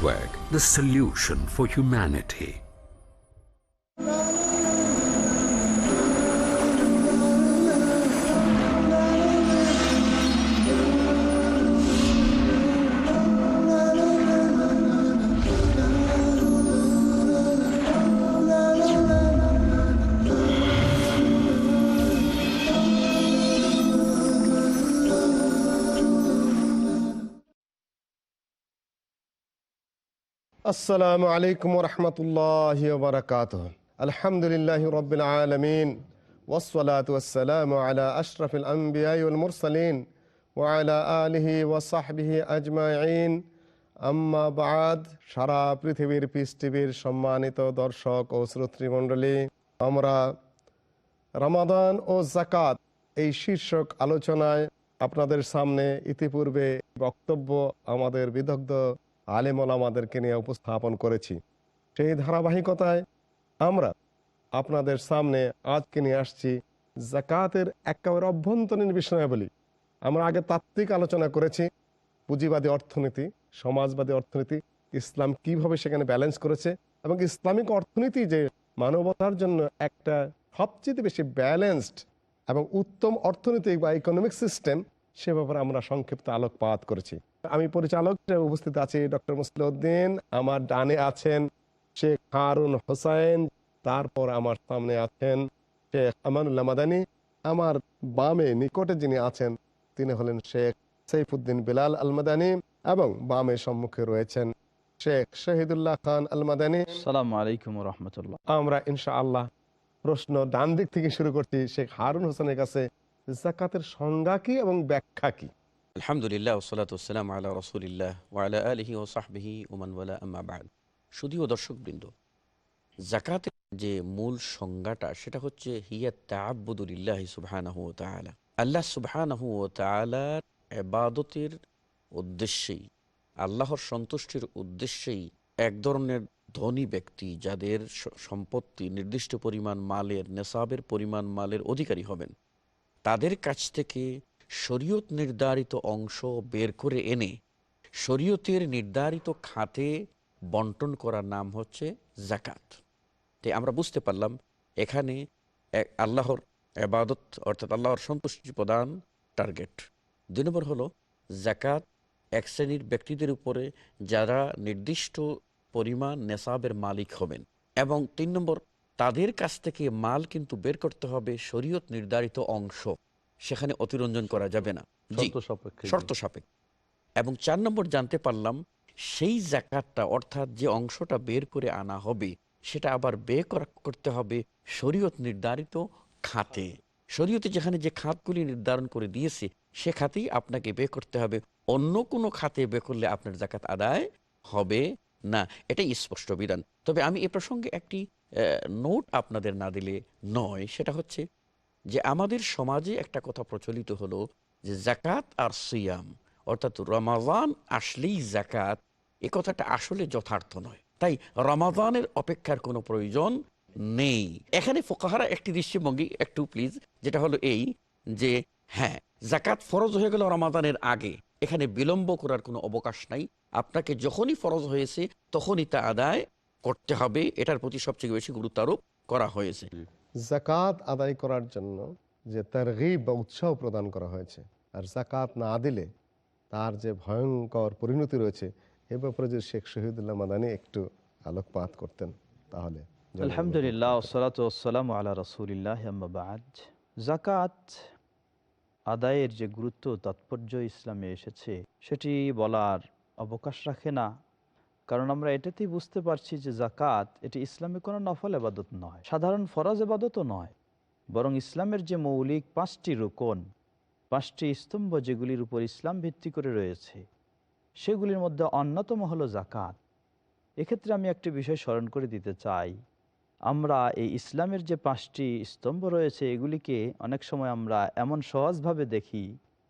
Network, the solution for humanity. আসসালামু আলাইকুম ওয়া রাহমাতুল্লাহি ওয়া বারাকাতুহু। আলহামদুলিল্লাহি রাব্বিল আলামিন ওয়াসসালাতু ওয়াসসালামু আলা আশরাফিল আমবিয়াই ওয়াল মুরসালিন ওয়া আলা আলিহি ওয়া সাহবিহি আজমাইন। আম্মা বাদ। সারা পৃথিবীর পিস টিভির সম্মানিত দর্শক ও শ্রোতৃমণ্ডলী, আমরা রমাদান ও যাকাত এই শীর্ষক আলোচনায় আপনাদের সামনে ইতিপূর্বে বক্তব্য আমাদের বিদগ্ধ আলেম ওলামাদেরকে নিয়ে উপস্থাপন করেছি। সেই ধারাবাহিকতায় আমরা আপনাদের সামনে আজকে নিয়ে আসছি যাকাতের একেবারে অভ্যন্তরীণ বিষয়াবলী। আমরা আগে তাত্ত্বিক আলোচনা করেছি, পুঁজিবাদী অর্থনীতি, সমাজবাদী অর্থনীতি, ইসলাম কিভাবে সেখানে ব্যালেন্স করেছে এবং ইসলামিক অর্থনীতি যে মানবতার জন্য একটা সবচেয়ে বেশি ব্যালেন্সড এবং উত্তম অর্থনৈতিক বা ইকোনমিক সিস্টেম, সে ব্যাপারে আমরা সংক্ষিপ্ত আলোকপাত করেছি। আমি পরিচালক উপস্থিত আছি ডক্টর মুসলিউদ্দিন, আমার ডানে আছেন শেখ হারুন হোসাইন, তারপর আমার সামনে আছেন শেখ আমানুল্লাহ মাদানী, আমার বামে নিকটে যিনি আছেন তিনি হলেন শেখ সাইফুদ্দিন বিলাল আল মাদানী এবং বামে সম্মুখে রয়েছেন শেখ শহীদুল্লাহ খান আল মাদানী। আসসালামু আলাইকুম ওয়া রাহমাতুল্লাহ। আমরা ইনশাআল্লাহ প্রশ্ন ডান দিক থেকে শুরু করছি শেখ হারুন হোসেনের কাছে, যাকাতের সংজ্ঞা কি এবং ব্যাখ্যা কি? আলহামদুলিল্লাহ ওয়াসসালাতু ওয়াসসালামু আলা রাসূলিল্লাহ ওয়া আলা আলিহি ওয়া সাহবিহি ওয়া মান ওয়ালা, আম্মা বা'দ। শুধুও দর্শকবৃন্দ, যাকাতের যে মূল সংজ্ঞাটা সেটা হচ্ছে হিয়া তাআব্বুদু লিল্লাহি সুবহানাহু ওয়া তাআলা। আল্লাহ সুবহানাহু ওয়া তাআলার ইবাদতের উদ্দেশ্যেই, আল্লাহর সন্তুষ্টির উদ্দেশ্যেই এক ধরনের ধনী ব্যক্তি যাদের সম্পত্তি নির্দিষ্ট পরিমাণ মালের, নেসাবের পরিমাণ মালের অধিকারী হবেন, তাদের কাছ থেকে শরীয়ত নির্ধারিত অংশ বের করে এনে শরীয়তের নির্ধারিত খাতে বন্টন করার নাম হচ্ছে যাকাত। তাই আমরা বুঝতে পারলাম এখানে আল্লাহর ইবাদত অর্থাৎ আল্লাহর সন্তুষ্টি প্রদান টার্গেট। 2 নম্বর হলো যাকাত এক শ্রেণীর ব্যক্তিদের উপরে যারা নির্দিষ্ট পরিমাণ নেসাবের মালিক হবেন, এবং 3 নম্বর তাদের কাছ থেকে মাল কিন্তু বের করতে হবে শরীয়ত নির্ধারিত অংশ, সেখানে অতিরঞ্জন করা যাবে না, শর্ত সাপেক্ষে। এবং 4 নম্বর জানতে পারলাম সেই যাকাতটা অর্থাৎ যে অংশটা বের করে আনা হবে সেটা আবার ব্যয় করতে হবে শরীয়ত নির্ধারিত খাতে। শরীয়তে যেখানে যে খাতগুলি নির্ধারণ করে দিয়েছে সে খাতেই আপনাকে ব্যয় করতে হবে, অন্য কোনো খাতে ব্যয় করলে আপনার যাকাত আদায় হবে না। এটাই স্পষ্ট বিধান। তবে আমি এ প্রসঙ্গে একটি নোট আপনাদের না দিলে নয়, সেটা হচ্ছে যে আমাদের সমাজে একটা কথা প্রচলিত হলো যে যাকাত আর সিয়াম অর্থাৎ রমাদান আসলেই যাকাত, এ কথাটা আসলে যথার্থ নয়। তাই রমাদানের অপেক্ষার কোনো প্রয়োজন নেই। এখানে ফুকাহারা একটি দৃষ্টিভঙ্গি একটু প্লিজ, যেটা হলো এই যে হ্যাঁ, যাকাত ফরজ হয়ে গেল রমাদানের আগে, এখানে বিলম্ব করার কোনো অবকাশ নাই। আপনাকে যখনই ফরজ হয়েছে তখনই তা আদায় করতে হবে, এটার প্রতি সবচেয়ে বেশি গুরুত্ব আরোপ করা হয়েছে। যাকাত আদায় করার জন্য যে তারগীব বা উৎসাহ প্রদান করা হয়েছে, আর যাকাত না দিলে তার যে ভয়ঙ্কর পরিণতি রয়েছে, এ ব্যাপারে যদি শেখ শহীদুল্লাহ মাদানী একটু আলোকপাত করতেন তাহলে। আলহামদুলিল্লাহ ওয়াসসালাতু ওয়াসসালামু আলা রাসূলিল্লাহ, আম্মা বা'দ। যাকাত আদায়ের যে গুরুত্ব তাৎপর্য ইসলামে এসেছে সেটি বলার অবকাশ রাখে না, কারণ আমরা এটাতেই বুঝতে পারছি যে যাকাত এটি ইসলামে কোনো নফল ইবাদত নয়, সাধারণ ফরজ ইবাদতও নয়, বরং ইসলামের যে মৌলিক 5টি রুকন, 5টি স্তম্ভ যেগুলির উপর ইসলাম ভিত্তি করে রয়েছে, সেগুলির মধ্যে অন্যতম হলো যাকাত। এক্ষেত্রে আমি একটি বিষয় স্মরণ করে দিতে চাই, আমরা এই ইসলামের যে 5টি স্তম্ভ রয়েছে এগুলিকে অনেক সময় আমরা এমন সহজভাবে দেখি,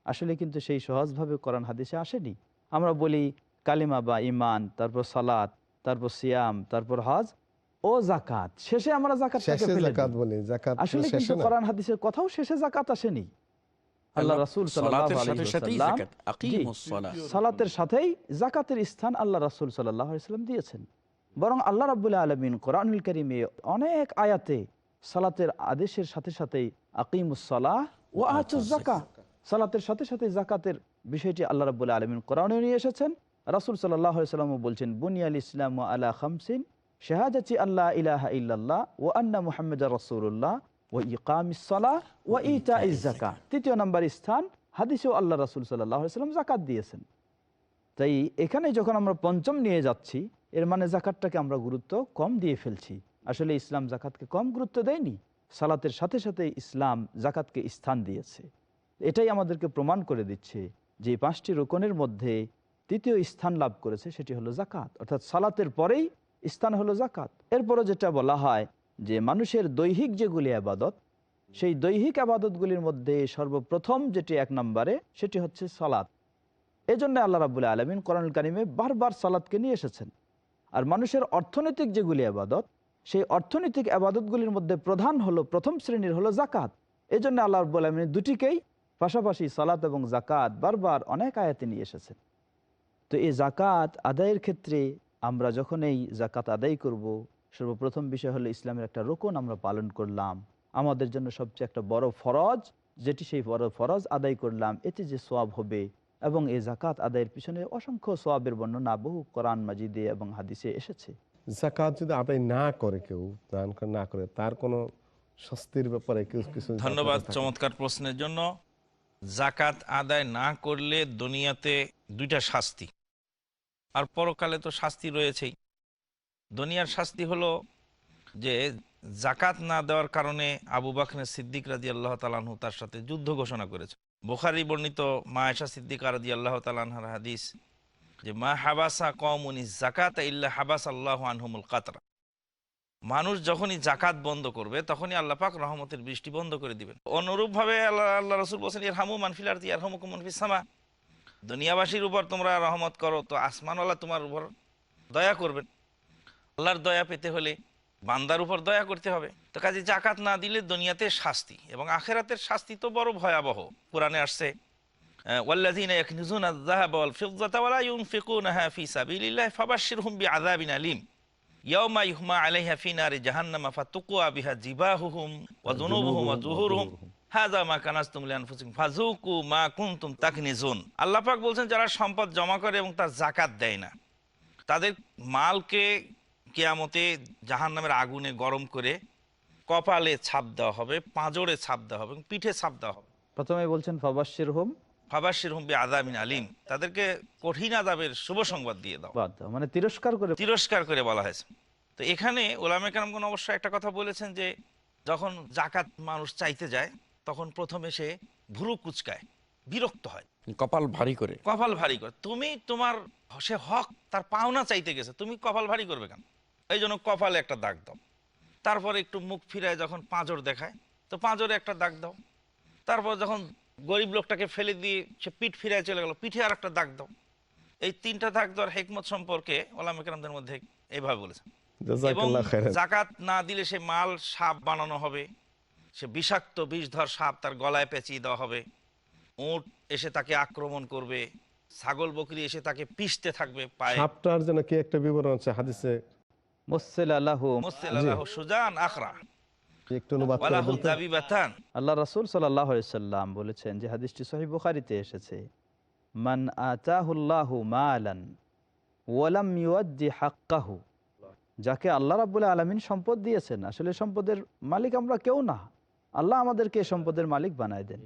আসলে কিন্তু সেই সহজভাবে কোরআন হাদিসে আসেনি। আমরা বলি কালিমা বা ইমান, তারপর সালাত, তারপর সিয়াম, তারপর হজ ও যাকাত, শেষে আমরা যাকাতটাকে ফেলে দিই। আসলে কিন্তু কোরআন হাদিসের কথাও শেষে যাকাত আসেনি। আল্লাহ রাসূল সাল্লাল্লাহু সালাতের আলাইহি সাথে সাথেই ওয়াসাল্লাম যাকাত, আকিমুস সালাহ। সালাতের সাথেই যাকাতের স্থান আল্লাহ রাসূল সাল্লাল্লাহু আলাইহি ওয়াসাল্লাম দিয়েছেন। বরং আল্লাহ রাব্বুল আলামিন কোরআনুল কারীমে অনেক আয়াতে সালাতের আদেশের সাথে সাথেই আকিমুস সালাহ ওয়া আতুজ যাকাত, সালাতের সাথে সাথে যাকাতের বিষয়টি আল্লাহ রাব্বুল আলামিন কোরআনে নিয়ে এসেছেন। রাসূল সাল্লাল্লাহু আলাইহি ওয়াসাল্লাম বলছেন, বুনিয়াল ইসলামু আলা খামসিন শাহাদাতি আল্লা ইলাহা ইল্লাল্লাহ ওয়া আন্না মুহাম্মাদার রাসূলুল্লাহ ওয়া ইকামিস সালাহ ওয়া ইতাইজ যাকাত। তৃতীয় নম্বর স্থান হাদিসেও আল্লাহ রাসূল সাল্লাল্লাহু আলাইহি ওয়াসাল্লাম যাকাত দিয়েছেন। তাই এখানে যখন আমরা পঞ্চম নিয়ে যাচ্ছি, এর মানে যাকাতটাকে আমরা গুরুত্ব কম দিয়ে ফেলছি। আসলে ইসলাম যাকাতকে কম গুরুত্ব দেয়নি, সালাতের সাথে সাথে ইসলাম যাকাতকে স্থান দিয়েছে। এটাই আমাদেরকে প্রমাণ করে দিচ্ছে যে পাঁচটি রুকনের মধ্যে তৃতীয় স্থান লাভ করেছে সেটি হলো যাকাত, অর্থাৎ সালাতের পরেই স্থান হলো যাকাত। এরপরও যেটা বলা হয় যে মানুষের দৈহিক যেগুলি আবাদত, সেই দৈহিক আবাদতগুলির মধ্যে সর্বপ্রথম যেটি এক নম্বরে সেটি হচ্ছে সালাত। এই জন্য আল্লাহ রাব্বুল আলামিন কোরআনুল কারীমে বারবার সালাতকে নিয়ে এসেছেন। আর মানুষের অর্থনৈতিক যেগুলি আবাদত, সেই অর্থনৈতিক আবাদতগুলির মধ্যে প্রধান হলো, প্রথম শ্রেণীর হলো যাকাত। এই জন্য আল্লাহ রাব্বুল আলামিন দুটিকেই পাশাপাশি সালাত এবং যাকাত বারবার অনেক আয়াতে নিয়ে এসেছেন। তো এই যাকাত আদায়ের ক্ষেত্রে আমরা যখন এই যাকাত আদায় করব, সর্বপ্রথম বিষয় হলো ইসলামের একটা রুকন আমরা পালন করলাম। আমাদের জন্য সবচেয়ে একটা বড় ফরজ, যেটি সেই বড় ফরজ আদায় করলাম, এতে যে সওয়াব হবে। এবং এই যাকাত আদায়ের পিছনে অসংখ্য সওয়াবের বর্ণনা বহু কোরআন মাজিদে এবং হাদিসে এসেছে। যাকাত যদি আদায় না করে, কেউ দান না করে, তার কোনো শাস্তির ব্যাপারে কিছু? ধন্যবাদ চমৎকার প্রশ্নের জন্য। যাকাত আদায় না করলে দুনিয়াতে দুইটা শাস্তি, আর পরকালে তো শাস্তি রয়েছেই। দুনিয়ার শাস্তি হলো যে যাকাত না দেওয়ার কারণে আবু বকর সিদ্দিক রাদিয়াল্লাহু তাআলা আনহু তার সাথে যুদ্ধ ঘোষণা করেছে। বুখারী বর্ণিত মা আয়েশা সিদ্দিকা রাদিয়াল্লাহু তাআলা আনহার হাদিস যে মা হাবাসা কওমুনিজ যাকাতা ইল্লা হাবাসাল্লাহু আনহুমুল কাতরা। মানুষ যখনই যাকাত বন্ধ করবে তখনই আল্লাহ পাক রহমতের বৃষ্টি বন্ধ করে দিবেন। অনুরূপভাবে আল্লাহ রাসূল বলেছেন, ইরহামু মান ফিল আরদি ইয়ারহামুকুম মান ফিস সামা। দুনিয়াবাসীর উপর তোমরা রহমত করো তো আসমানওয়ালা তোমার উপর দয়া করবেন। আল্লাহর দয়া পেতে হলে বান্দার উপর দয়া করতে হবে। তো কাজে যাকাত না দিলে দুনিয়াতে শাস্তি এবং আখিরাতের শাস্তি তো বড় ভয়াবহ। কোরআনে আসছে, ওয়াল্লাযীনা ইয়াকনিজুনা আয-যাহাবা ওয়াল ফিদ্দাতা ওয়া লা ইউনফিকুনাহা ফি সাবিলিল্লাহি ফাবাশশিরহুম বিআযাবিন আলীম ইয়াওমা ইউহমা আলাইহা ফি নারি জাহান্নামা ফাতুকুয়া বিহা জিবাহুহুম ওয়া যুনুবুহুম ওয়া যুহুরুহুম হাযা মা কানাজতুম লিআনফুসিকুম ফাযুকু মা কুনতুম তাকনিজুন। আল্লাহ পাক বলছেন, যারা সম্পদ জমা করে এবং তার যাকাত দেয় না, তাদের মালকে কিয়ামতে জাহান্নামের আগুনে গরম করে কপালে ছাপ দেওয়া হবে, পাঁজরে ছাপ দেওয়া হবে এবং পিঠে ছাপ দেওয়া হবে। প্রথমে বলছেন ফাবাশশিরহুম, ফাবাশশিরহুম বিআযাবিন আলীম, তাদেরকে কঠিন আযাবের শুভ সংবাদ দিয়ে দাও, মানে তিরস্কার করে বলা হয়েছে। তো এখানে উলামায়ে কেরামগণ অবশ্য একটা কথা বলেছেন যে যখন যাকাত মানুষ চাইতে যায় তখন প্রথমে সে ভুরু কুচকায়, বিরক্ত হয়, কপাল ভারী করে। তুমি তোমার সে হক তার পাওনা চাইতে গেছে, তুমি কপাল ভারী করবে কেন? এই জন্য কপালে একটা দাগ দাও। তারপরে একটু মুখ ফিরায় যখন পাঁজর দেখায় তো পাঁজরে একটা দাগ দাও। তারপর যখন গরিব লোকটাকে ফেলে দিয়ে সে পিঠ ফিরায় চলে গেল, পিঠে আর একটা দাগ দাও। এই তিনটা দাগ দেওয়ার হিকমত সম্পর্কে উলামায়ে কেরামদের মধ্যে এইভাবে বলেছেন। এবং যাকাত না দিলে সে মাল সাপ বানানো হবে, সে বিষাক্ত বিষধর সাপ তার গলায় পেঁচিয়ে দেওয়া হবে, উট এসে তাকে আক্রমণ করবে, ছাগল বকরি এসে তাকে পিষতে থাকবে পায়ে। সাপটার জন্য কি একটা বিবরণ আছে হাদিসে, মুসসিলালাহু সুজান আখরা একটু অনুবাদ করে ওয়ালাহু বলতে? দাবিবাতান। আল্লাহ রাসূল সাল্লাল্লাহু আলাইহি সাল্লাম বলেছেন, যে হাদিসটি সহিহ বুখারীতে এসেছে, মান আতাহুল্লাহু মালান ওয়া লাম ইউআদ্দি হাক্কাহু। যাকে আল্লাহ রাব্বুল আলামিন সম্পদ দিয়েছেন, আসলে সম্পদের মালিক আমরা কেউ না, আল্লাহ আমাদেরকে সম্পদের মালিক বানায় দেন।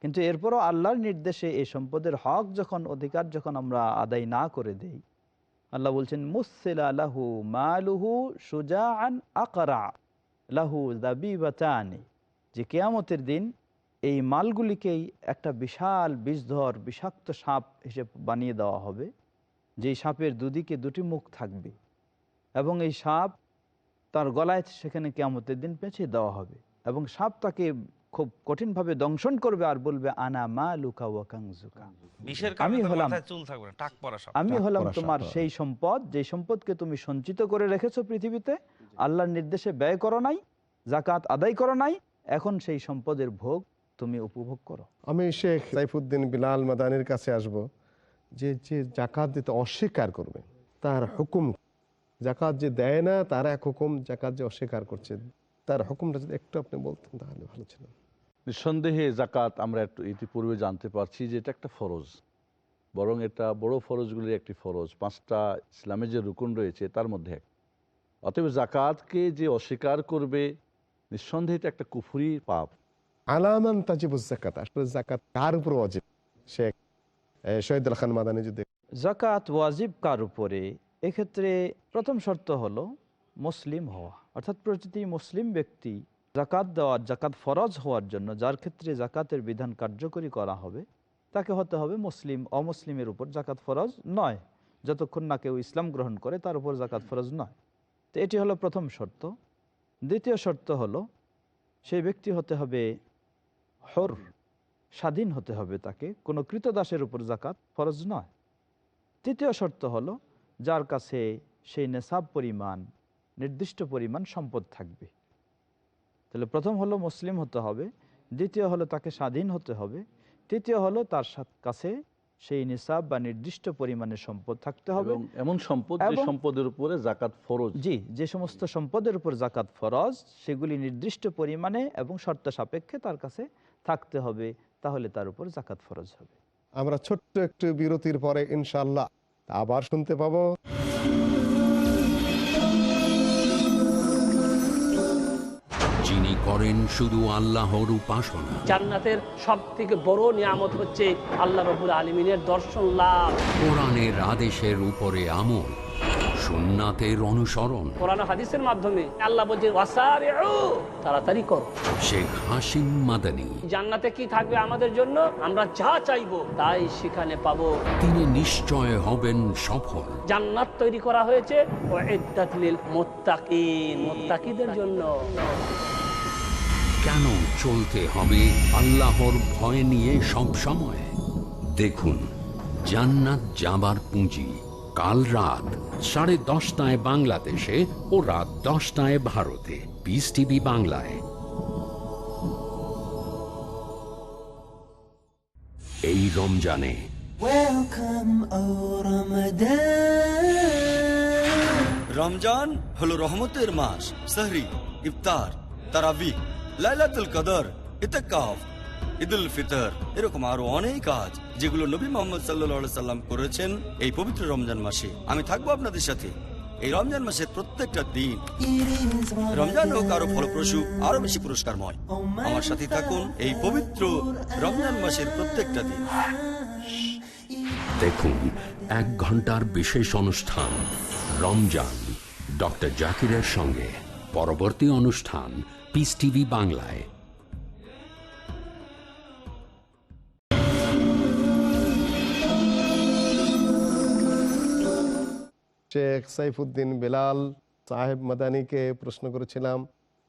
কিন্তু এরপরও আল্লাহর নির্দেশে এই সম্পদের হক যখন, অধিকার যখন আমরা আদায় না করে দেই, আল্লাহ বলছেন মুসসিলা লাহু মালুহু শুজাআন আকরা লাহু দাবিবাতানি, যে কিয়ামতের দিন এই মালগুলিকেই একটা বিশাল বিষধর বিষাক্ত সাপ হিসেবে বানিয়ে দেওয়া হবে, যেই সাপের দুদিকে দুটি মুখ থাকবে এবং এই সাপ তার গলায় সেখানে কিয়ামতের দিন পেঁচিয়ে দেওয়া হবে এবং সাপ তাকে খুব কঠিনভাবে দংশন করবে আর বলবে আনা মালুকা ওয়া কানজুকা, আমি হলাম তোমার সেই সম্পদ, যে সম্পদকে তুমি সঞ্চিত করে রেখেছো পৃথিবীতে, আল্লাহর নির্দেশে ব্যয় করো নাই, যাকাত আদায় করো নাই, এখন সেই সম্পদের ভোগ তুমি উপভোগ করো। আমি শেখ সাইফুদ্দিন বিলাল মাদানির কাছে আসব, যে যে জাকাত দিতে অস্বীকার করবে তার হুকুম, জাকাত যে দেয় না তার এক হুকুম, জাকাত যে অস্বীকার করছে তার হুকুমটা যদি একটু আপনি বলতেন তাহলে ভালো ছিল। নিঃসন্দেহে জাকাত আমরা একটু ইতিপূর্বে জানতে পারছি যে এটা একটা ফরজ, বরং এটা বড় ফরজগুলির একটি ফরজ, 5টা ইসলামের যে রুকুন রয়েছে তার মধ্যে এক। অতএব জাকাতকে যে অস্বীকার করবে নিঃসন্দেহে এটা একটা কুফরি পাপ। আলামান তাজিবুজ জাকাত, আসলে জাকাত কার উপর ওয়াজিব? শেখ শহীদুল খান মাদানী যদি। জাকাত ওয়াজিব কার উপরে? এক্ষেত্রে প্রথম শর্ত হলো মুসলিম হওয়া, অর্থাৎ প্রতিটি মুসলিম ব্যক্তি জাকাত দেওয়ার, জাকাত ফরজ হওয়ার জন্য, যার ক্ষেত্রে জাকাতের বিধান কার্যকরী করা হবে, তাকে হতে হবে মুসলিম। অমুসলিমের উপর জাকাত ফরজ নয়, যতক্ষণ না কেউ ইসলাম গ্রহণ করে তার উপর জাকাত ফরজ নয়। তো এটি হলো প্রথম শর্ত। দ্বিতীয় শর্ত হলো সেই ব্যক্তি হতে হবে হর, স্বাধীন হতে হবে, তাকে কোনো কৃতদাসের উপর জাকাত ফরজ নয়। তৃতীয় শর্ত হলো যার কাছে সেই নেশাব পরিমাণ, নির্দিষ্ট পরিমাণ সম্পদ থাকবে। তাহলে প্রথম হলো মুসলিম হতে হবে, দ্বিতীয় হলো তাকে স্বাধীন হতে হবে, তৃতীয় হলো তার কাছে সেই নিসাব বা নির্দিষ্ট পরিমাণের সম্পদ থাকতে হবে। এমন সম্পদ যে সম্পদের উপরে জাকাত ফরজ। জি, যে সমস্ত সম্পদের উপর জাকাত ফরজ সেগুলি নির্দিষ্ট পরিমাণে এবং শর্ত সাপেক্ষে তার কাছে থাকতে হবে, তাহলে তার উপর জাকাত ফরজ হবে। আমরা ছোট্ট একটু বিরতির পরে ইনশাআল্লাহ আবার শুনতে পাবো। যিনি করেন শুধু আল্লাহর উপাসনা, জান্নাতের সবথেকে বড় নিয়ামত হচ্ছে আল্লাহ রাব্বুল আলামিনের দর্শন লাভ। কোরআনের আদেশের উপরে আমল, সুন্নাতের অনুসরণ। কোরআন ও হাদিসের মাধ্যমে আল্লাহ বলছেন ওয়াসারিউ, তাড়াতাড়ি করো। শেখ হাসিম মাদানী। জান্নাতে কি থাকবে আমাদের জন্য? আমরা যা চাইবো তাই সেখানে পাবো। তিনি নিশ্চয় হবেন সফল। জান্নাত তৈরি করা হয়েছে উইদ্দাত লিল মুত্তাকিন, মুত্তাকিদের জন্য। কেন চলতে হবে আল্লাহর ভয় নিয়ে সব সময়? দেখুন জান্নাত যাবার পুঁজি, কাল রাত 10:30 বাংলাদেশে ও রাত 10টায় ভারতে, পিস টিভি বাংলায়। এই রমজানে রমজান হলো রহমতের মাস। সাহরি, ইফতার, তারাবিহ, লাইলাতুল কদর, ইতিকাফ, ঈদুল ফিতর, এরকম আরো অনেক কাজ যেগুলো নবী মুহাম্মদ সাল্লাল্লাহু আলাইহি সাল্লাম করেছেন এই পবিত্র রমজান মাসে। আমি থাকবো আপনাদের সাথে এই রমজান মাসের প্রত্যেকটা দিন। রমজান হোক আরো ফলপ্রসূ, আরো বেশি পুরস্কারময়। আমার সাথে থাকুন এই পবিত্র রমজান মাসের প্রত্যেকটা দিন। দেখুন 1 ঘন্টার বিশেষ অনুষ্ঠান রমজান ডক্টর জাকিরের সঙ্গে। পরবর্তী অনুষ্ঠান পিস টিভি বাংলায়। শেখ সাইফুদ্দিন বিলাল সাহেব মাদানীকে প্রশ্ন করেছিলাম,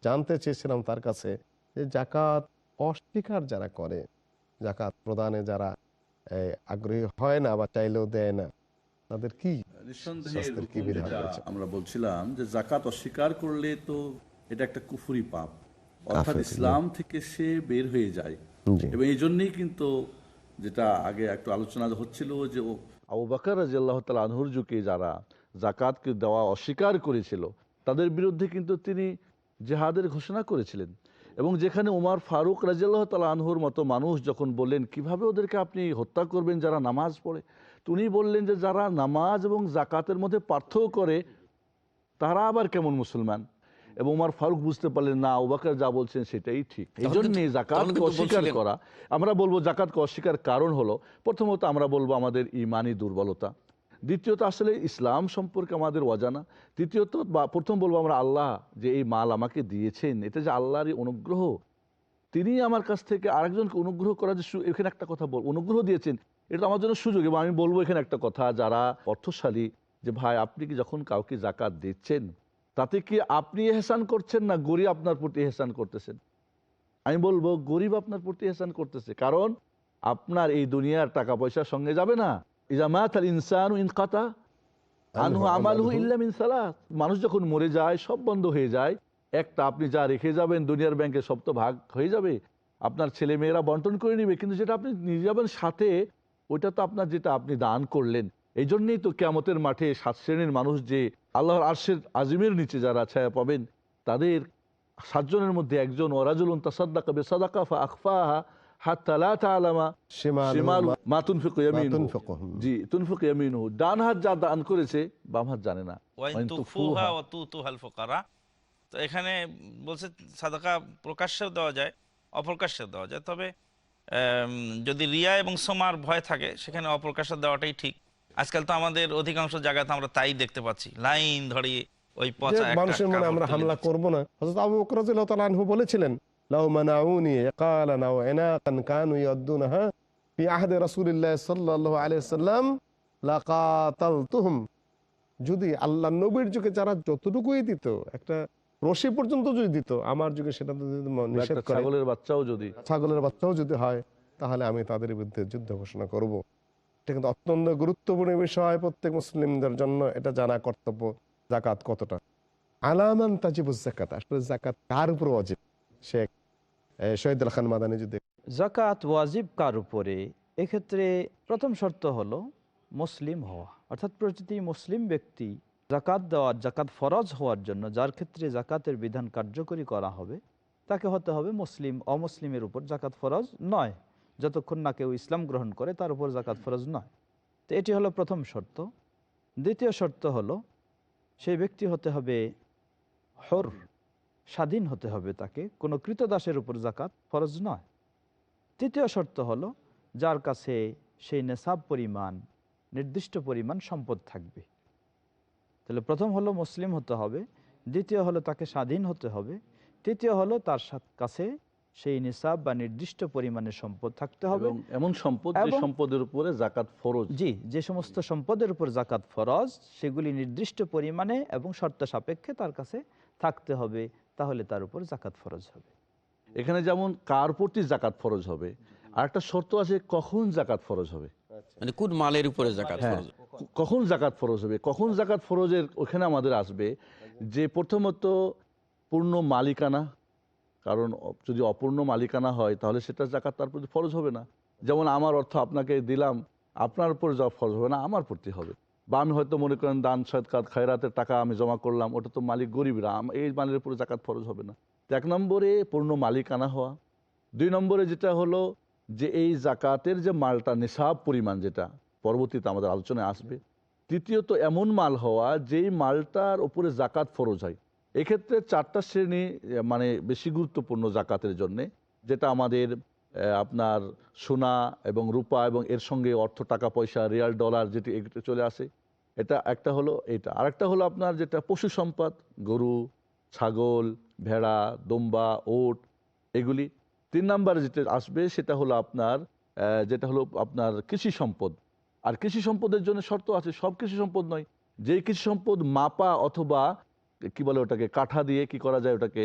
জানতে চেয়েছিলাম তার কাছে যে জাকাত অস্বীকার যারা করে, জাকাত প্রদানে যারা আগ্রহী হয় না বা চাইলেও দেয় না, তাদের কি কি বিধান রয়েছে? আমরা বলছিলাম যে জাকাত অস্বীকার করলে তো এটা একটা কুফরি পাপ, অর্থাৎ ইসলাম থেকে সে বের হয়ে যায়। এবং এই জন্যই কিন্তু যেটা আগে একটু আলোচনা হচ্ছিল যে আবু বকর রাদিয়াল্লাহু তাআলা আনহুর যুগে যারা জাকাতকে দেওয়া অস্বীকার করেছিল তাদের বিরুদ্ধে কিন্তু তিনি জিহাদের ঘোষণা করেছিলেন। এবং যেখানে উমর ফারুক রাদিয়াল্লাহু তাআলা আনহুর মতো মানুষ যখন বললেন কিভাবে ওদেরকে আপনি হত্যা করবেন যারা নামাজ পড়ে, তিনি বললেন যে যারা নামাজ এবং জাকাতের মধ্যে পার্থক্য করে তারা আবার কেমন মুসলমান। এবং উমর ফারুক বুঝতে পারলেন না, আবু বকর যা বলছেন সেটাই ঠিক। এই জন্য জাকাতকে অস্বীকার করা, আমরা বলবো জাকাতকে অস্বীকার কারণ হলো প্রথমত আমরা বলবো আমাদের ইমানি দুর্বলতা, দ্বিতীয়ত আসলে ইসলাম সম্পর্কে আমাদের অজানা, তৃতীয়ত বা প্রথম বলবো আমরা আল্লাহ যে এই মাল আমাকে দিয়েছেন এটা যে আল্লাহরই অনুগ্রহ, তিনি আমার কাছ থেকে আরেকজনকে অনুগ্রহ করার যে এখানে একটা কথা বল অনুগ্রহ দিয়েছেন, এটা আমার জন্য সুযোগ। এবং আমি বলবো এখানে একটা কথা, যারা অর্থশালী, যে ভাই আপনি কি যখন কাউকে জাকাত দিচ্ছেন তাতে কি আপনি এহসান করছেন না গরিব আপনার প্রতি এহসান করতেছেন? আমি বলবো গরিব আপনার প্রতি এহসান করতেছে, কারণ আপনার এই দুনিয়ার টাকা পয়সার সঙ্গে যাবে না। ইযা মাতাল ইনসানু ইনকাতা আনহু আমালুহু ইল্লা মিন সালাস, মানুষ যখন মরে যায় সব বন্ধ হয়ে যায়, একটা আপনি যা রেখে যাবেন দুনিয়ার ব্যাংকে সব তো ভাগ হয়ে যাবে, আপনার ছেলে মেয়েরা বন্টন করে নিবে, কিন্তু যেটা আপনি নিয়ে যাবেন সাথে, ওইটা তো আপনার, যেটা আপনি দান করলেন। এই জন্যই তো কিয়ামতের মাঠে 7 শ্রেণীর মানুষ যে আল্লাহর আরশের আজিমের নিচে যারা ছায়া পাবেন, তাদের 7 জনের মধ্যে একজন ওয়ারাজুলুন তাসাদ্দাকা বিসাদাকা ফাআখফাহা হাত্তা লা তাআলামা শিমালু মা তুনফিকু ইয়ামিনুহু। জি, তুনফিকু ইয়ামিনুহু, ডান হাত যা দান করেছে বাম হাত জানে না। ওয়াইন তুখফুহা ওয়া তুতুহাল ফুকারা। তো এখানে বলছে সাদাকা প্রকাশ্যেও দেওয়া যায়, অপ্রকাশ্যেও দেওয়া যায়, তবে যদি রিয়া এবং সোমার ভয় থাকে সেখানে অপ্রকাশ্য দেওয়াটাই ঠিক। আজকাল তো আমাদের অধিকাংশ জায়গাতে আমরা তাই দেখতে পাচ্ছি, লাইন ধরে ওই পচা একটা মানুষের মনে আমরা হামলা করব না। হযরত আবু বকর রাদিয়াল্লাহু তাআলা আনহু বলেছিলেন, লাউ মানাউনি ইকালান আও ইনাকান কানু ইয়াদুনহা ফি আহদি রাসূলিল্লাহ সাল্লাল্লাহু আলাইহি ওয়াসাল্লাম লাকাতালতুহুম। যদি আল্লাহর নবীর যুগে যারা যতটুকুই দিত, একটা রশি পর্যন্ত যদি দিত, আমার যুগে সেটা যদি নিষেধ করে, ছাগলের বাচ্চাও যদি হয়, তাহলে আমি তাদের বিরুদ্ধে যুদ্ধ ঘোষণা করব। এটা কিন্তু অত্যন্ত গুরুত্বপূর্ণ বিষয়, প্রত্যেক মুসলিমদের জন্য এটা জানা কর্তব্য। যাকাত কতটা আলামান তাজিবুজ যাকাত, আসলে যাকাত কার উপর ওয়াজিব? শেখ শহীদুল খান মাদানী যদি। যাকাত ওয়াজিব কার উপরে? এক্ষেত্রে প্রথম শর্ত হলো মুসলিম হওয়া, অর্থাৎ প্রতিটি মুসলিম ব্যক্তি যাকাত দেওয়ার, যাকাত ফরজ হওয়ার জন্য, যার ক্ষেত্রে যাকাতের বিধান কার্যকরী করা হবে, তাকে হতে হবে মুসলিম। অমুসলিমের উপর যাকাত ফরজ নয়, যতক্ষণ না কেউ ইসলাম গ্রহণ করে তার উপর যাকাত ফরজ নয়। তো এটি হলো প্রথম শর্ত। দ্বিতীয় শর্ত হলো সেই ব্যক্তি হতে হবে হর, স্বাধীন হতে হবে, তাকে কোনো কৃতদাসের উপর যাকাত ফরজ নয়। তৃতীয় শর্ত হলো যার কাছে সেই নেসাব পরিমাণ, নির্দিষ্ট পরিমাণ সম্পদ থাকবে। তাহলে প্রথম হলো মুসলিম হতে হবে, দ্বিতীয় হলো তাকে স্বাধীন হতে হবে, তৃতীয় হলো তার কাছে সেই নিসাব বা নির্দিষ্ট পরিমাণের সম্পদ থাকতে হবে, এমন সম্পদ যে সম্পদের উপরে যাকাত ফরজ। জি, যে সমস্ত সম্পদের উপর যাকাত ফরজ সেগুলি নির্দিষ্ট পরিমাণে এবং শর্ত সাপেক্ষে তার কাছে থাকতে হবে, তাহলে তার উপর যাকাত ফরজ হবে। এখানে যেমন কার প্রতি যাকাত ফরজ হবে, আর একটা শর্ত আছে কখন যাকাত ফরজ হবে, মানে কোন মালের উপরে যাকাত ফরজ, কখন যাকাত ফরজ হবে। কখন যাকাত ফরজের ওখানে আমাদের আসবে যে প্রথমত পূর্ণ মালিকানা, কারণ যদি অপূর্ণ মালিকানা হয় তাহলে সেটা যাকাত তার প্রতি ফরজ হবে না। যেমন আমার অর্থ আপনাকে দিলাম, আপনার উপর যা ফরজ হবে না, আমার প্রতি হবে। বা আমি হয়তো মনে করেন দান সদকাত খায়রাতের টাকা আমি জমা করলাম, ওটা তো মালিক গরিবরা, এই মালের উপরে যাকাত ফরজ হবে না। তো 1 নম্বরে পূর্ণ মালিকানা হওয়া। 2 নম্বরে যেটা হলো যে এই জাকাতের যে মালটা নিসাব পরিমাণ, যেটা পরবর্তীতে আমাদের আলোচনায় আসবে। তৃতীয়ত এমন মাল হওয়া যেই মালটার উপরে জাকাত ফরজ হয়। এক্ষেত্রে 4টা শ্রেণী মানে বেশি গুরুত্বপূর্ণ জাকাতের জন্য, যেটা আমাদের আপনার সোনা এবং রূপা এবং এর সঙ্গে অর্থ, টাকা পয়সা, রিয়াল, ডলার যেটি চলে আসে, এটা একটা হলো এটা। আরেকটা হলো আপনার যেটা পশু সম্পদ, গরু, ছাগল, ভেড়া, দম্বা, ওট, এগুলি। 3 নম্বরে যেটা আসবে সেটা হলো আপনার কৃষি সম্পদ। আর কৃষি সম্পদের জন্য শর্ত আছে, সব কৃষি সম্পদ নয়। যে কৃষি সম্পদ মাপা অথবা কি বলে ওটাকে কাঠা দিয়ে কি করা যায়, ওটাকে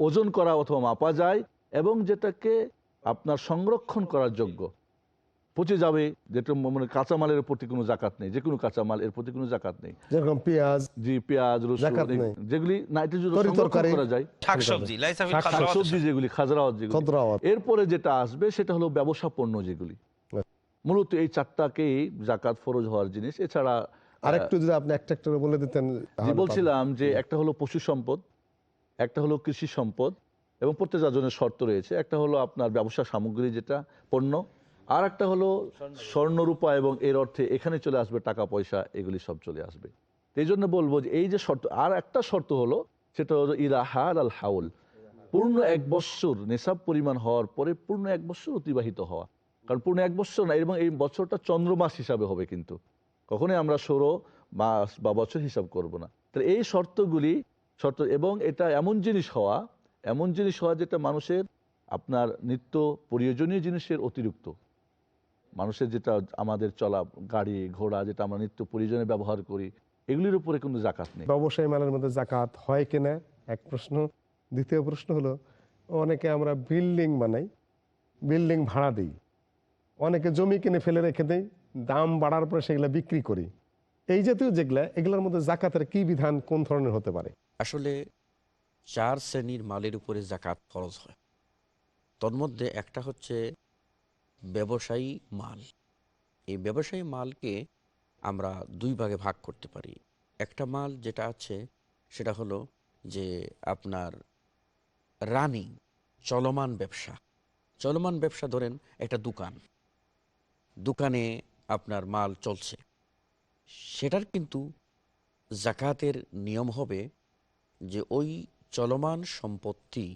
ওজন করা অথবা মাপা যায়, এবং যেটাকে আপনার সংরক্ষণ করার যোগ্য, পচে যাবে, যেটা মানে কাঁচামালের প্রতি কোনো জাকাত নেই, যে কোনো কাঁচামাল এর প্রতি কোনো জাকাত নেই, যেরকম পেঁয়াজ, জি পেঁয়াজ, রসুন, যেগুলি সংরক্ষণ করা যায়, শাকসবজি যেগুলি, খাজরাওয়াত যেগুলি। এরপরে যেটা আসবে সেটা হলো ব্যবসা পণ্য, যেগুলি মূলত এই 4টাকেই জাকাত ফরজ হওয়ার জিনিস। এছাড়া আরেকটু যদি আপনি একটা একটা বলে দিতেন। বলছিলাম যে একটা হলো পশু সম্পদ, একটা হলো কৃষি সম্পদ, এবং প্রত্যেকজনের শর্ত রয়েছে। একটা হলো আপনার ব্যবসা সামগ্রী, যেটা পণ্য, আর একটা হলো স্বর্ণরূপা, এবং এর অর্থে এখানে চলে আসবে টাকা পয়সা, এগুলি সব চলে আসবে। এই জন্য বলবো যে এই যে শর্ত, আর একটা শর্ত হলো সেটা হলো ইলাহাল আল হাউল, পূর্ণ 1 বৎসর নেশাব পরিমাণ হওয়ার পরে পূর্ণ 1 বৎসর অতিবাহিত হওয়া। কারণ পূর্ণ 1 বৎসর না, এবং এই বছরটা চন্দ্রমাস হিসাবে হবে, কিন্তু কখনোই আমরা 16 মাস বা বছর হিসাব করব না। তাহলে এই শর্ত, এবং এটা এমন জিনিস হওয়া যেটা মানুষের আপনার নিত্য প্রয়োজনীয় জিনিসের অতিরিক্ত, মানুষের যেটা আমাদের চলা গাড়ি ঘোড়া, যেটা আমরা নিত্য প্রয়োজনে ব্যবহার করি, এগুলির উপরে কোনো জাকাত নেই। ব্যবসায়ী মালের মধ্যে জাকাত হয় কিনা এক প্রশ্ন। দ্বিতীয় প্রশ্ন হলো, অনেকে আমরা বিল্ডিং বানাই, বিল্ডিং ভাড়া দিই, অনেকে জমি কিনে ফেলে রেখে দেই, দাম বাড়ার পরে সেগুলো বিক্রি করি, এই জাতীয় যেগুলা, এগুলোর মধ্যে জাকাতের কি বিধান, কোন ধরনের হতে পারে? আসলে 4 শ্রেণীর মালের উপরে জাকাত ফরজ হয়। তন্মধ্যে একটা হচ্ছে ব্যবসায়ী মাল। এই ব্যবসায়ী মালকে আমরা দুই ভাগে ভাগ করতে পারি। একটা মাল যেটা আছে সেটা হলো যে আপনার রানিং চলমান ব্যবসা। চলমান ব্যবসা ধরেন একটা দোকানে আপনার মাল চলছে, সেটার কিন্তু জাকাতের নিয়ম হবে যে ওই চলমান সম্পত্তি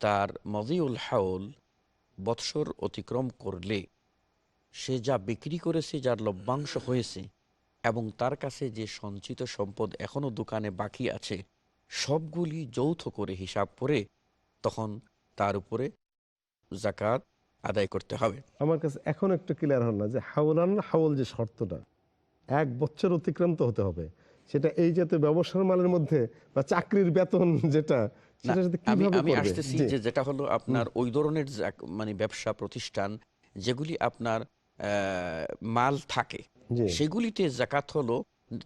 তার মদিউল হাউল বৎসর অতিক্রম করলে সে যা বিক্রি করেছে, যার লভ্যাংশ হয়েছে এবং তার কাছে যে সঞ্চিত সম্পদ এখনও দোকানে বাকি আছে, সবগুলি যৌথ করে হিসাব করে তখন তার উপরে জাকাত আদায় করতে হবে। আমার কাছে এখন একটু ক্লিয়ার হল না যে হাউল যে শর্তটা 1 বছর অতিক্রান্ত হতে হবে, সেটা এই জাতীয় ব্যবসার মালের মধ্যে বা চাকরির বেতন যেটা আমি আসতেছি যে যেটা হলো আপনার ওই ধরনের মানে ব্যবসা প্রতিষ্ঠান যেগুলি আপনার মাল থাকে, সেগুলিতে জাকাত হলো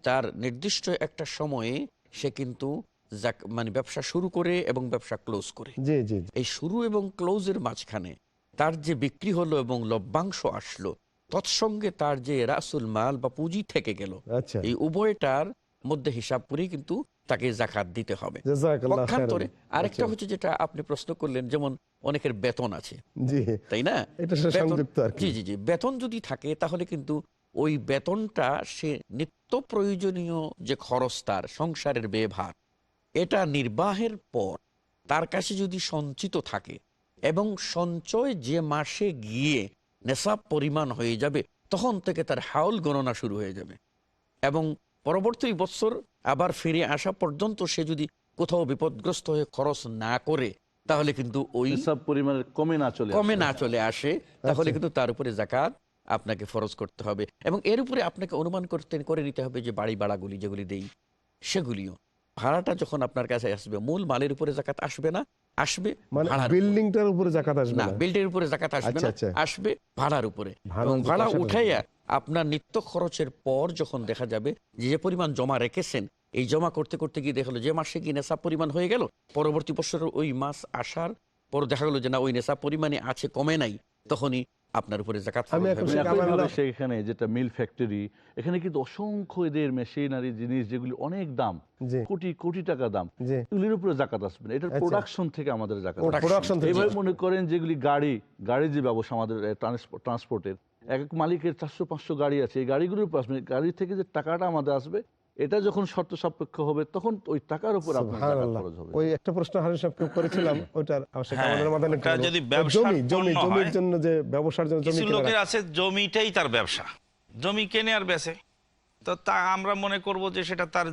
তার নির্দিষ্ট একটা সময়ে সে কিন্তু মানে ব্যবসা শুরু করে এবং ব্যবসা ক্লোজ করে। এই শুরু এবং ক্লোজের মাঝখানে তার যে বিক্রি হলো এবং লভ্যাংশ আসলো, তৎসঙ্গে তার যে রাসুল মাল বা পুঁজি থেকে গেল, এই উভয়টার মধ্যে হিসাব করেই কিন্তু তাকে জাকাত দিতে হবে। পক্ষান্তরে আরেকটা হচ্ছে যেটা আপনি প্রশ্ন করলেন, যেমন অনেকের বেতন আছে, তাই না? জি জি জি, বেতন যদি থাকে তাহলে কিন্তু ওই বেতনটা সে নিত্য প্রয়োজনীয় যে খরচ, তার সংসারের ব্যয়ভার, এটা নির্বাহের পর তার কাছে যদি সঞ্চিত থাকে এবং সঞ্চয় যে মাসে গিয়ে নেশাব পরিমাণ হয়ে যাবে, তখন থেকে তার হাউল গণনা শুরু হয়ে যাবে এবং পরবর্তী বছর আবার ফিরে আসা পর্যন্ত সে যদি কোথাও বিপদগ্রস্ত হয়ে খরচ না করে, তাহলে কিন্তু ওই সব পরিমাণে কমে না চলে আসে, তাহলে কিন্তু তার উপরে জাকাত আপনাকে ফরজ করতে হবে। এবং এর উপরে আপনাকে অনুমান করে নিতে হবে যে বাড়ি ভাড়াগুলি যেগুলি দেই, সেগুলিও ভাড়াটা যখন আপনার কাছে আসবে, মূল মালের উপরে জাকাত আসবে না, আসবে বিল্ডিংটার উপরে জাকাত আসবে না, বিল্ডিংয়ের উপরে জাকাত আসবে না, আসবে ভাড়ার উপরে। এবং ভাড়া উঠাইয়া আপনার নিত্য খরচের পর যখন দেখা যাবে যে পরিমাণ জমা রেখেছেন, এই জমা করতে করতে গিয়ে দেখা গেলো যে মাসে গিয়ে নেশাব পরিমাণ হয়ে গেল, পরবর্তী বছরের ওই মাস আসার পর দেখা গেলো যে না, ওই নেশাব পরিমাণে আছে, কমে নাই, তখনই আপনার উপরে জাকাত। সেখানে যেটা মিল ফ্যাক্টরি, এখানে কিন্তু অসংখ্য এদের মেশিনারি জিনিস যেগুলি অনেক দাম, কোটি কোটি টাকা দাম, এগুলির উপরে জাকাত আসবে না। এটার প্রোডাকশন থেকে আমাদের জাকাত। এইভাবে মনে করেন যেগুলি গাড়ি যে ব্যবসা আমাদের ট্রান্সপোর্টের, এক এক মালিকের 400-500 গাড়ি আছে, এই গাড়িগুলোর উপর আসবে, গাড়ি থেকে যে টাকাটা আমাদের আসবে, এটা যখন শর্ত সাপেক্ষ হবে তখন ওই টাকার উপর আপনার জাকাত খরচ হবে। ওই একটা প্রশ্ন হারিস সাহেবকে করেছিলাম, ওটার আবশ্যক আমাদের মাদানে যদি জমির জন্য যে ব্যবসার জন্য জমি লোকের আছে, জমিটাই তার ব্যবসা, জমি কেনে আর বেচে, তো তা আমরা মনে করব যে সেটা তার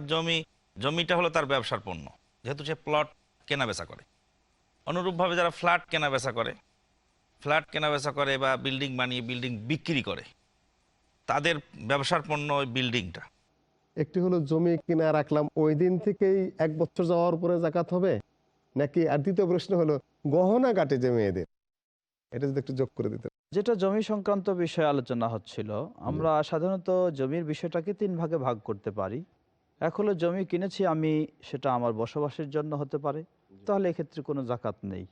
জমিটা হলো তার ব্যবসার পণ্য, যেহেতু সে প্লট কেনা বেচা করে। অনুরূপভাবে যারা ফ্ল্যাট কেনা বেচা করে বা বিল্ডিং বানিয়ে বিল্ডিং বিক্রি করে, তাদের ব্যবসার পণ্য ওই বিল্ডিংটা। একটি হলো জমি কিনা রাখলাম, ওই দিন থেকেই 1 বছর যাওয়ার পরে জাকাত হবে নাকি? আর দ্বিতীয় প্রশ্ন হলো গহনা কাটে যে মেয়েদের, এটা যদি একটু যোগ করে দিতে। যেটা জমি সংক্রান্ত বিষয়ে আলোচনা হচ্ছিল, আমরা সাধারণত জমির বিষয়টাকে 3 ভাগে ভাগ করতে পারি। এক হলো জমি কিনেছি আমি, সেটা আমার বসবাসের জন্য হতে পারে, তাহলে এক্ষেত্রে কোনো জাকাত নেই।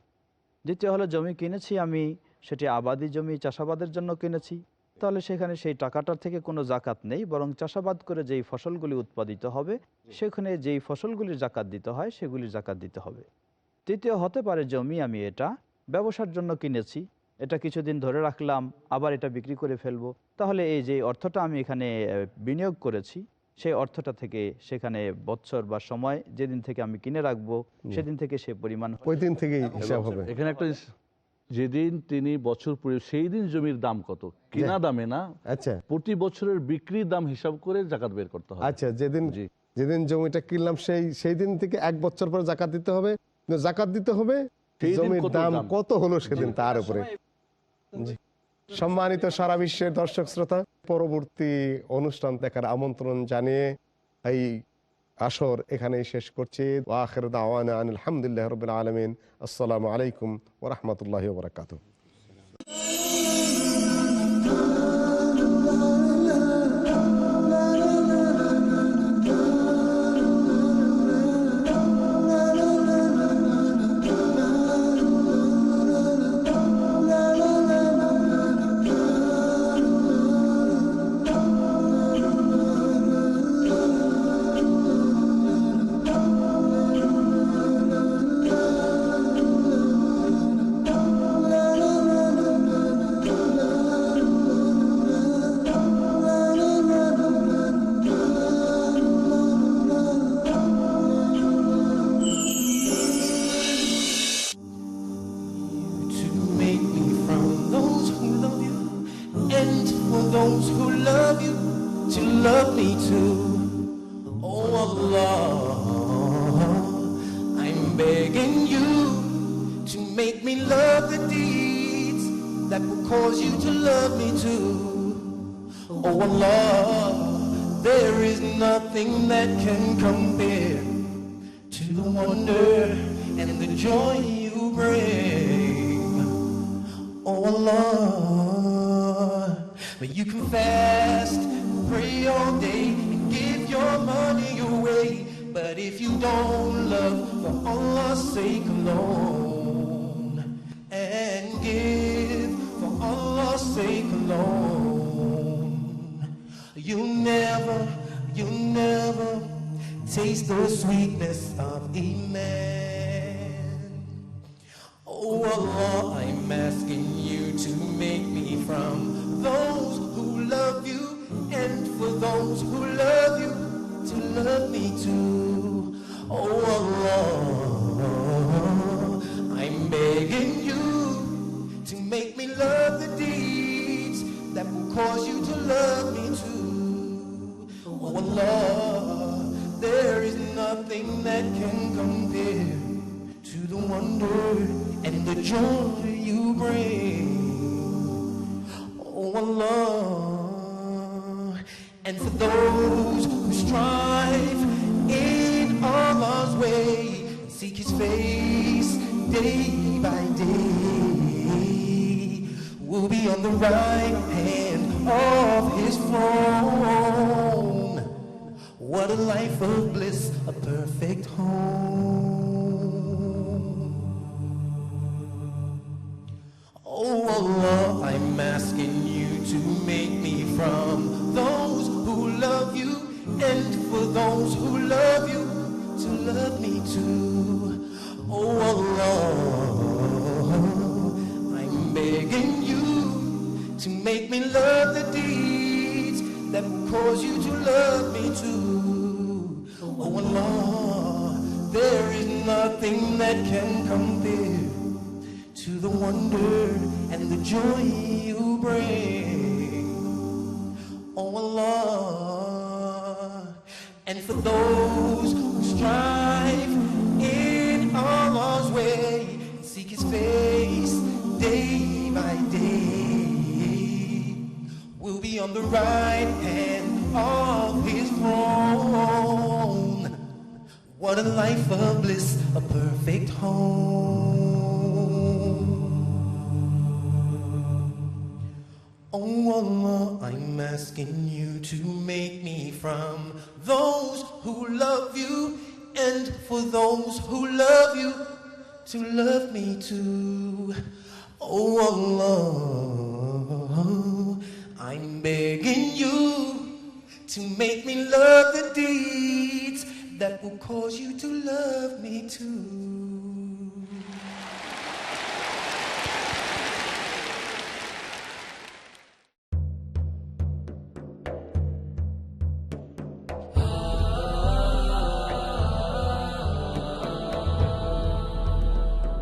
দ্বিতীয় হলো জমি কিনেছি আমি, সেটি আবাদি জমি, চাষাবাদের জন্য কিনেছি, তাহলে সেখানে সেই টাকাটার থেকে কোনো জাকাত নেই, বরং চাষাবাদ করে যেই ফসলগুলি উৎপাদিত হবে সেখানে যেই ফসলগুলির জাকাত দিতে হয় সেগুলির জাকাত দিতে হবে। তৃতীয় হতে পারে জমি আমি এটা ব্যবসার জন্য কিনেছি, এটা কিছুদিন ধরে রাখলাম, আবার এটা বিক্রি করে ফেলবো, তাহলে এই যে অর্থটা আমি এখানে বিনিয়োগ করেছি, সেই অর্থটা থেকে সেখানে বছর বা সময় যেদিন থেকে আমি কিনে রাখবো সেদিন থেকে সে পরিমাণ, ওই দিন থেকেই হিসাব হবে। এখানে একটা যেদিন তিনি বছর পরে সেই দিন জমির দাম কত, কিনা দামে না, আচ্ছা, প্রতি বছরের বিক্রির দাম হিসাব করে জাকাত বের করতে হবে। আচ্ছা, যেদিন জমিটা কিনলাম সেই দিন থেকে 1 বছর পরে জাকাত দিতে হবে, জাকাত দিতে হবে জমির দাম কত হলো সেদিন তার উপরে। সম্মানিত সারা বিশ্বের দর্শক শ্রোতা, পরবর্তী অনুষ্ঠান দেখার আমন্ত্রণ জানিয়ে এই আসর এখানেই শেষ করছি। আখির দাওয়ানা আলহামদুলিল্লাহি রাব্বিল আলামিন। আসসালামু আলাইকুম ওয়া রাহমাতুল্লাহি ওয়া বারাকাতুহু। make me love the deeds that will cause you to love me too. Oh Allah, there is nothing that can compare to the wonder and the joy you bring. Oh Allah, but you can fast, pray all day, and give your money away. But if you don't love for Allah's sake alone, and give for Allah's sake alone, you'll never taste the sweetness of Iman. Oh Allah, I'm asking you to make me from those who love you, and for those who love you to love me too. Oh Allah, I'm begging you to make me love the deeds that will cause you to love me too. Oh Allah, there is nothing that can compare to the wonder and the joy you bring. Oh Allah, and for those who strive in Allah's way, seek His face day by day, will be on the right hand of His throne. What a life of bliss, a perfect home. Oh Allah, I'm asking you to make me from those who love you, and for those who love you to love me too. Oh Allah, I'm begging you to make me love the deeds that will cause you to love me too. Oh Allah, there is nothing that can compare to the wonder and the joy you bring. Oh Allah, and for those who strive in Allah's way, seek His face day by day, will be on the right hand of His throne. What a life of bliss, a perfect home. Oh Allah, I'm asking you to make me from those who love you, and for those who love you to love me too. Oh Allah, I'm begging you to make me love the deeds that will cause you to love me too.